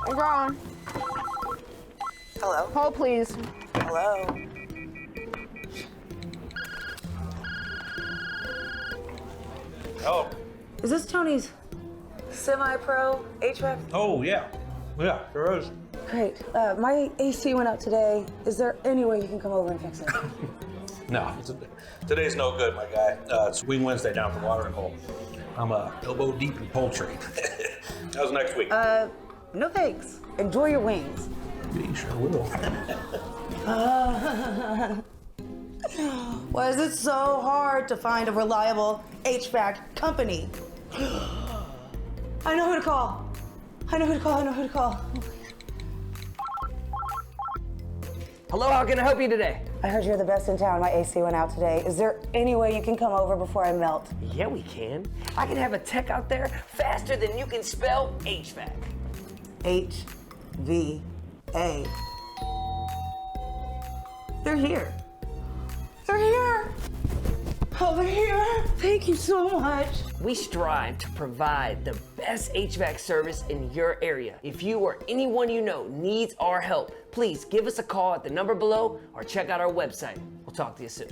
It's on. Hello? Hold, please. Hello? Oh. Is this Tony's semi-pro HVAC? Oh, yeah. Yeah, there is. Great. My AC went out today. Is there any way you can come over and fix it? No, today's no good, my guy. It's Wing Wednesday down at the watering hole. I'm elbow deep in poultry. How's next week? No thanks. Enjoy your wings. You sure will. Why is it so hard to find a reliable HVAC company? I know who to call. I know who to call. I know who to call. Hello, how can I help you today? I heard you're the best in town. My AC went out today. Is there any way you can come over before I melt? Yeah, we can. I can have a tech out there faster than you can spell HVAC. HVA. They're here. They're here. Oh, they're here. Thank you so much. We strive to provide the best HVAC service in your area. If you or anyone you know needs our help, please give us a call at the number below or check out our website. We'll talk to you soon.